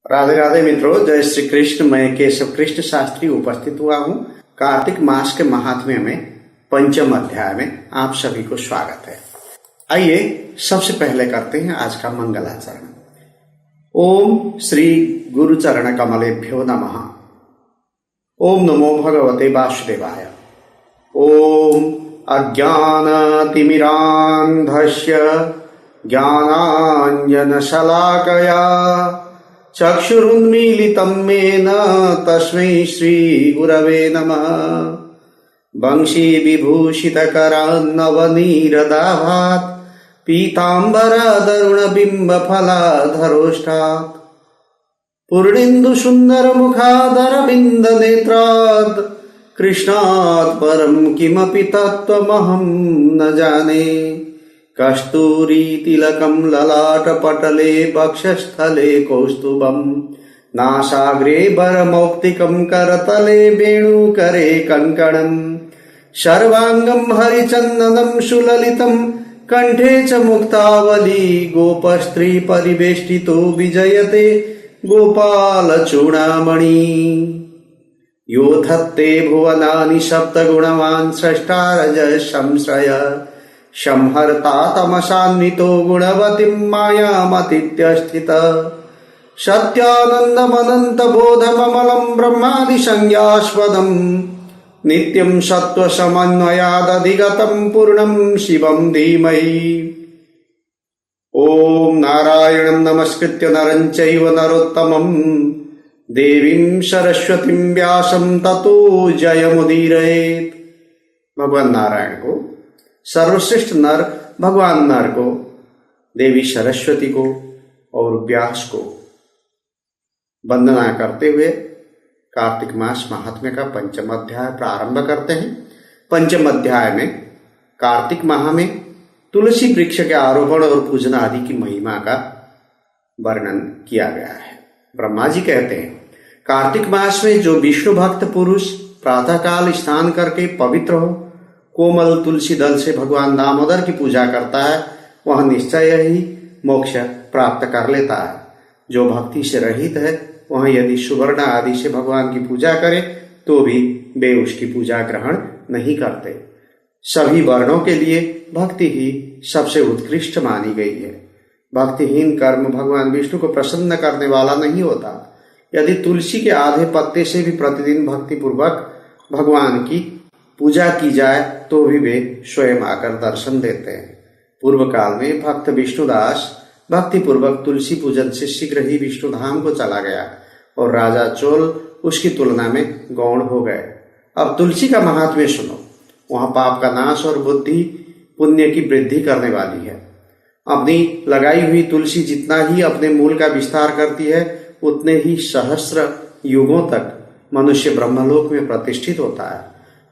राधे राधे मित्रों, जय श्री कृष्ण। मैं केशव कृष्ण शास्त्री उपस्थित हुआ हूँ। कार्तिक मास के महात्म्य में पंचम अध्याय में आप सभी को स्वागत है। आइए सबसे पहले करते हैं आज का मंगलाचरण। ओम श्री गुरुचरण कमलेभ्यो नमः। ओम नमो भगवते वासुदेवाय। ओम अज्ञानतिमिरान्धस्य ज्ञानाञ्जनशलाकया चक्षुरुन्मीलितं येन तस्मै श्रीगुरवे नमः। वंशीविभूषितकरान्नवनीरदाभात् पीताम्बरदरुणबिम्बफलाधरोष्ठात् पूर्णेन्दुसुन्दरमुखादरविन्दनेत्रात् कृष्णात् परं किमपि तत्त्वमहं न जाने। कस्तूरी तिलकं ललाटपटले वक्षस्थले कौस्तुभं नासाग्रे वरमौक्तिकं करतले वेणुकरे कङ्कणं सर्वाङ्गं हरिचन्दनं सुललितं कण्ठे च मुक्तावली गोपस्त्री परिवेष्टितो विजयते गोपालचूडामणि। यो धत्ते भुवनानि सप्तगुणवान् स्रष्टारजः संश्रय संहर्ता तमसान्वितो गुणवतीं मायामतीत्यस्थित सत्यानन्दमनन्तबोधममलं ब्रह्मादिसंज्ञास्पदं नित्यं सत्त्वसमन्वयादधिगतं पूर्णं शिवं धीमहि। ॐ नारायणं नमस्कृत्य नरं चैव नरोत्तमं देवीं सरस्वतीं व्यासं ततो जयमुदीरयेत्। भगवान नारायण को, सर्वश्रेष्ठ नर भगवान नर को, देवी सरस्वती को और व्यास को वंदना करते हुए कार्तिक मास महात्म्य का पंचम अध्याय प्रारंभ करते हैं। पंचम अध्याय में कार्तिक माह में तुलसी वृक्ष के आरोपण और पूजन आदि की महिमा का वर्णन किया गया है। ब्रह्मा जी कहते हैं, कार्तिक मास में जो विष्णु भक्त पुरुष प्रातःकाल स्नान करके पवित्र हो, कोमल तुलसी दल से भगवान दामोदर की पूजा करता है, वह निश्चय ही मोक्ष प्राप्त कर लेता है। जो भक्ति से रहित है, वह यदि सुवर्ण आदि से भगवान की पूजा करे तो भी वे उसकी पूजा ग्रहण नहीं करते। सभी वर्णों के लिए भक्ति ही सबसे उत्कृष्ट मानी गई है। भक्तिहीन कर्म भगवान विष्णु को प्रसन्न करने वाला नहीं होता। यदि तुलसी के आधे पत्ते से भी प्रतिदिन भक्ति पूर्वक भगवान की पूजा की जाए तो भी वे स्वयं आकर दर्शन देते हैं। पूर्व काल में भक्त विष्णुदास भक्ति पूर्वक तुलसी पूजन से शीघ्र ही विष्णु धाम को चला गया और राजा चोल उसकी तुलना में गौण हो गए। अब तुलसी का महात्म्य सुनो। वहां पाप का नाश और बुद्धि पुण्य की वृद्धि करने वाली है। अपनी लगाई हुई तुलसी जितना ही अपने मूल का विस्तार करती है, उतने ही सहस्र युगों तक मनुष्य ब्रह्मलोक में प्रतिष्ठित होता है।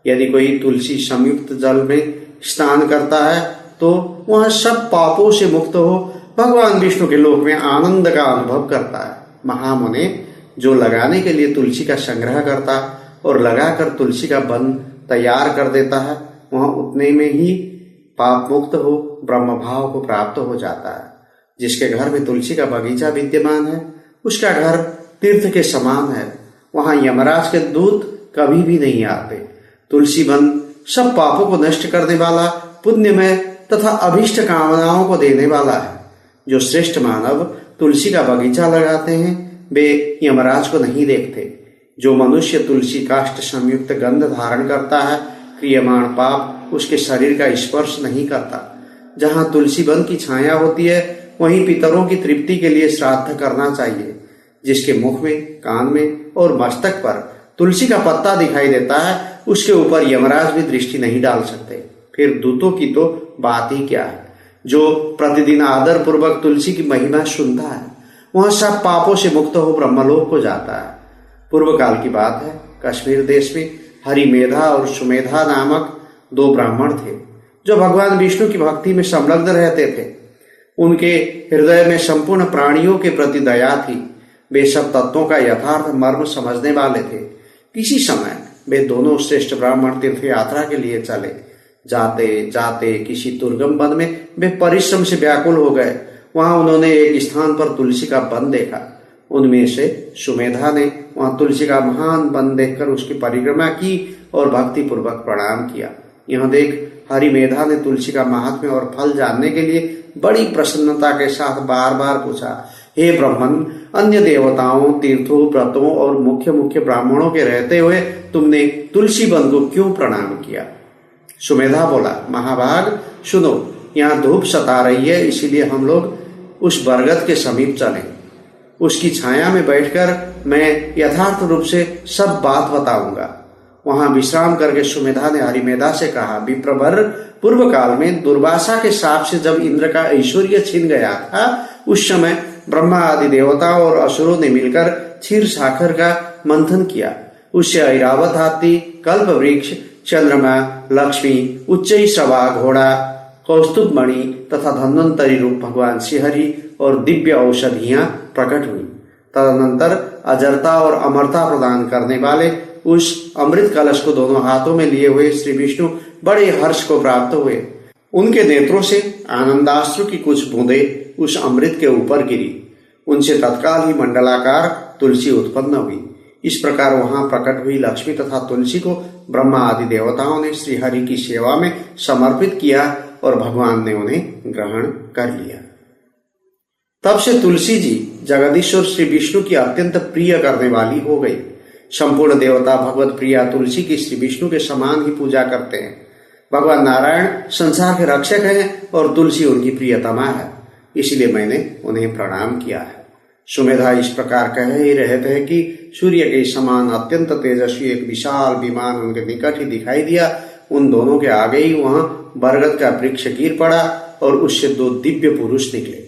यदि कोई तुलसी संयुक्त जल में स्नान करता है तो वह सब पापों से मुक्त हो भगवान विष्णु के लोक में आनंद का अनुभव करता है। महामुने, जो लगाने के लिए तुलसी का संग्रह करता और लगाकर तुलसी का वन तैयार कर देता है, वह उतने में ही पाप मुक्त हो ब्रह्म भाव को प्राप्त हो जाता है। जिसके घर में तुलसी का बगीचा विद्यमान है, उसका घर तीर्थ के समान है। वहां यमराज के दूत कभी भी नहीं आते। तुलसी वन सब पापों को नष्ट करने वाला, पुण्यमय तथा अभीष्ट कामनाओं को देने वाला है। जो श्रेष्ठ मानव तुलसी का बगीचा लगाते हैं, वे यमराज को नहीं देखते। जो मनुष्य तुलसी काष्ठ संयुक्त गंध धारण करता है, क्रियमाण पाप उसके शरीर का स्पर्श नहीं करता। जहाँ तुलसी वन की छाया होती है, वहीं पितरों की तृप्ति के लिए श्राद्ध करना चाहिए। जिसके मुख में, कान में और मस्तक पर तुलसी का पत्ता दिखाई देता है, उसके ऊपर यमराज भी दृष्टि नहीं डाल सकते। फिर दूतों की तो बात ही क्या है। जो प्रतिदिन आदर पूर्वक तुलसी की महिमा सुनता है, वह सब पापों से मुक्त हो ब्रह्मलोक को जाता है। पूर्व काल की बात है, कश्मीर देश में हरिमेधा और सुमेधा नामक दो ब्राह्मण थे, जो भगवान विष्णु की भक्ति में संलग्न रहते थे। उनके हृदय में संपूर्ण प्राणियों के प्रति दया थी। वे सब तत्वों का यथार्थ मर्म समझने वाले थे। किसी समय वे दोनों श्रेष्ठ ब्राह्मण तीर्थ यात्रा के लिए चले। जाते जाते किसी दुर्गम वन में वे परिश्रम से व्याकुल हो गए। वहां उन्होंने एक स्थान पर तुलसी का वन देखा। उनमें से सुमेधा ने वहां तुलसी का महान वन देखकर उसकी परिक्रमा की और भक्ति पूर्वक प्रणाम किया। यह देख हरिमेधा ने तुलसी का महात्म्य और फल जानने के लिए बड़ी प्रसन्नता के साथ बार बार पूछा, हे ब्राह्मण, अन्य देवताओं, तीर्थों, व्रतों और मुख्य मुख्य ब्राह्मणों के रहते हुए तुमने तुलसी वन को क्यों प्रणाम किया? सुमेधा बोला, महाभाग सुनो, यहाँ धूप सता रही है, इसीलिए हम लोग उस बरगद के समीप चले। उसकी छाया में बैठकर मैं यथार्थ रूप से सब बात बताऊंगा। वहां विश्राम करके सुमेधा ने हरिमेधा से कहा, विप्रवर, पूर्व काल में दुर्वासा के शाप से जब इंद्र का ऐश्वर्य छिन गया था, उस समय ब्रह्मा आदि देवताओं और असुरों ने मिलकर क्षीर साखर का मंथन किया। उससे ऐरावत हाथी, कल्प वृक्ष, चंद्रमा, लक्ष्मी, उच्चई श्रवा, घोड़ा, कौस्तुभ मणि तथा धन्वंतरी रूप भगवान श्रीहरि और दिव्य औषधियां प्रकट हुई। तदनंतर अजरता और अमरता प्रदान करने वाले उस अमृत कलश को दोनों हाथों में लिए हुए श्री विष्णु बड़े हर्ष को प्राप्त हुए। उनके नेत्रों से आनंदाश्रु की कुछ बूंदें उस अमृत के ऊपर गिरी। उनसे तत्काल ही मंडलाकार तुलसी उत्पन्न हुई। इस प्रकार वहां प्रकट हुई लक्ष्मी तथा तुलसी को ब्रह्मा आदि देवताओं ने श्रीहरि की सेवा में समर्पित किया और भगवान ने उन्हें ग्रहण कर लिया। तब से तुलसी जी जगदीश्वर श्री विष्णु की अत्यंत प्रिय करने वाली हो गई। संपूर्ण देवता भगवत प्रिया तुलसी की श्री विष्णु के समान ही पूजा करते हैं। भगवान नारायण संसार के रक्षक हैं और तुलसी उनकी प्रियतमा है, इसलिए मैंने उन्हें प्रणाम किया है। सुमेधा इस प्रकार कह ही रहे थे कि सूर्य के समान अत्यंत तेजस्वी एक विशाल विमान उनके निकट ही दिखाई दिया। उन दोनों के आगे ही वहां बरगद का वृक्ष गिर पड़ा और उससे दो दिव्य पुरुष निकले,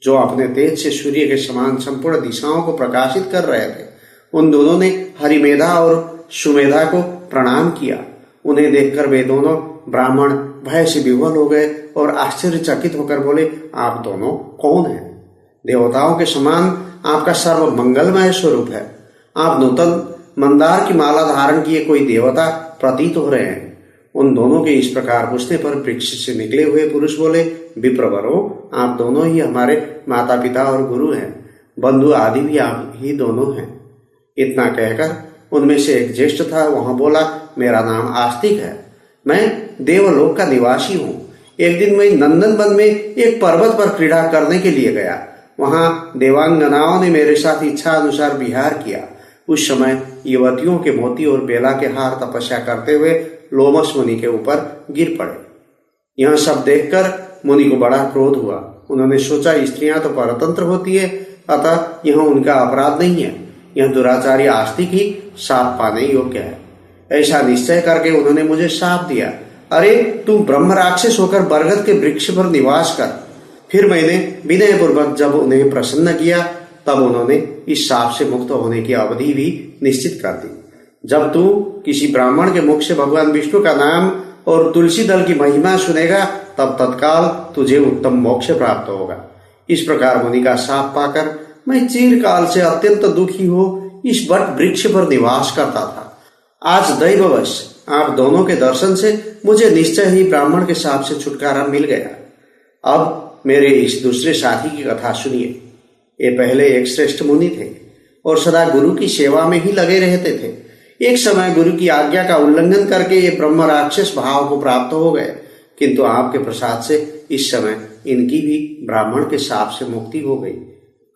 जो अपने तेज से सूर्य के समान संपूर्ण दिशाओं को प्रकाशित कर रहे थे। उन दोनों ने हरिमेधा और सुमेधा को प्रणाम किया। उन्हें देखकर वे दोनों ब्राह्मण भय से विह्वल हो गए और आश्चर्यचकित होकर बोले, आप दोनों कौन हैं? देवताओं के समान आपका सर्व मंगलमय स्वरूप है। आप नूतन मंदार की माला धारण किए कोई देवता प्रतीत हो रहे हैं। उन दोनों के इस प्रकार पूछने पर वृक्ष से निकले हुए पुरुष बोले, विप्रवरो, आप दोनों ही हमारे माता पिता और गुरु हैं। बंधु आदि भी आप ही दोनों हैं। इतना कहकर उनमें से एक ज्येष्ठ था, वहां बोला, मेरा नाम आस्तिक है, मैं देवलोक का निवासी हूँ। एक दिन मैं नंदन वन में एक पर्वत पर क्रीड़ा करने के लिए गया। वहां देवांगनाओं ने मेरे साथ इच्छा अनुसार विहार किया। उस समय युवतियों के मोती और बेला के हार तपस्या करते हुए लोमस मुनि के ऊपर गिर पड़े। यह सब देखकर मुनि को बड़ा क्रोध हुआ। उन्होंने सोचा, स्त्रियां तो परतंत्र होती है, अतः यह उनका अपराध नहीं है। यह दुराचारी आस्तिक ही शाप पाने योग्य है। ऐसा निश्चय करके उन्होंने मुझे शाप दिया, अरे तू ब्रह्म राक्षस होकर बरगद के वृक्ष पर निवास कर। फिर मैंने विनय पूर्वक जब उन्हें प्रसन्न किया, तब उन्होंने इस शाप से मुक्त होने की अवधि भी निश्चित कर दी। जब तू किसी ब्राह्मण के मुख से भगवान विष्णु का नाम और तुलसी दल की महिमा सुनेगा, तब तत्काल तुझे उत्तम मोक्ष प्राप्त होगा। इस प्रकार मुनि का शाप पाकर मैं चिरकाल से अत्यंत दुखी हो इस वट वृक्ष पर निवास करता था। आज दैववश आप दोनों के दर्शन से मुझे निश्चय ही ब्राह्मण के शाप से छुटकारा मिल गया। अब मेरे इस दूसरे साथी की कथा सुनिए। ये पहले एक श्रेष्ठ मुनि थे और सदा गुरु की सेवा में ही लगे रहते थे। एक समय गुरु की आज्ञा का उल्लंघन करके ये ब्रह्म राक्षस भाव को प्राप्त हो गए, किंतु आपके प्रसाद से इस समय इनकी भी ब्राह्मण के शाप से मुक्ति हो गई।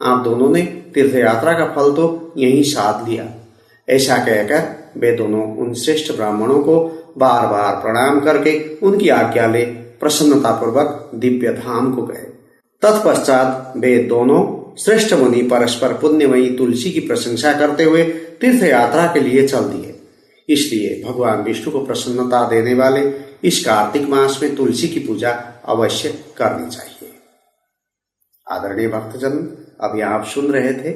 आप दोनों ने तीर्थ यात्रा का फल तो यहीं साध लिया। ऐसा कहकर वे दोनों उन श्रेष्ठ ब्राह्मणों को बार बार प्रणाम करके उनकी आज्ञा ले प्रसन्नतापूर्वक दिव्य धाम को गए। तत्पश्चात वे दोनों श्रेष्ठ मुनि परस्पर पुण्यमयी तुलसी की प्रशंसा करते हुए तीर्थ यात्रा के लिए चल दिए। इसलिए भगवान विष्णु को प्रसन्नता देने वाले इस कार्तिक मास में तुलसी की पूजा अवश्य करनी चाहिए। आदरणीय भक्तजन, अभी आप सुन रहे थे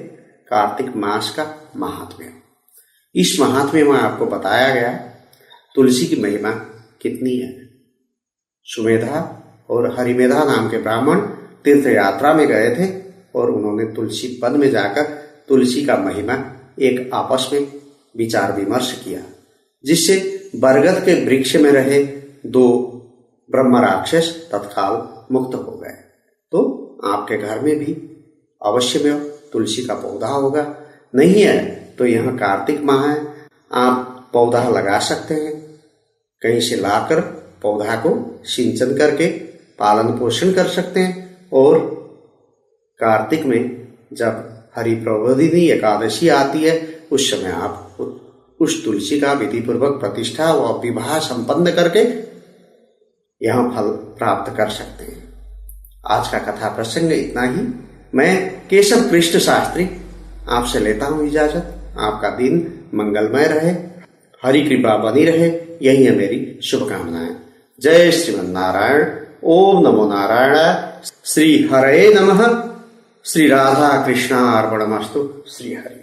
कार्तिक मास का महात्म्य। इस महात्म्य में आपको बताया गया तुलसी की महिमा कितनी है। सुमेधा और हरिमेधा नाम के ब्राह्मण तीर्थ यात्रा में गए थे और उन्होंने तुलसी वन में जाकर तुलसी का महिमा एक आपस में विचार विमर्श किया, जिससे बरगद के वृक्ष में रहे दो ब्रह्म राक्षस तत्काल मुक्त हो गए। तो आपके घर में भी अवश्य में तुलसी का पौधा होगा। नहीं है तो यहाँ कार्तिक माह है, आप पौधा लगा सकते हैं, कहीं से लाकर पौधा को सिंचन करके पालन पोषण कर सकते हैं। और कार्तिक में जब हरि प्रबोधिनी एकादशी आती है उस समय आप उस तुलसी का विधि पूर्वक प्रतिष्ठा व विवाह संपन्न करके यहाँ फल प्राप्त कर सकते हैं। आज का कथा प्रसंग इतना ही। मैं केशव कृष्ण शास्त्री आपसे लेता हूँ इजाजत। आपका दिन मंगलमय रहे, हरि कृपा बनी रहे, यही है मेरी शुभकामनाएं। जय श्रीमन नारायण। ओम नमो नारायण। श्री हरे नमः। श्री राधा कृष्णार्पणमस्तु। श्री हरि।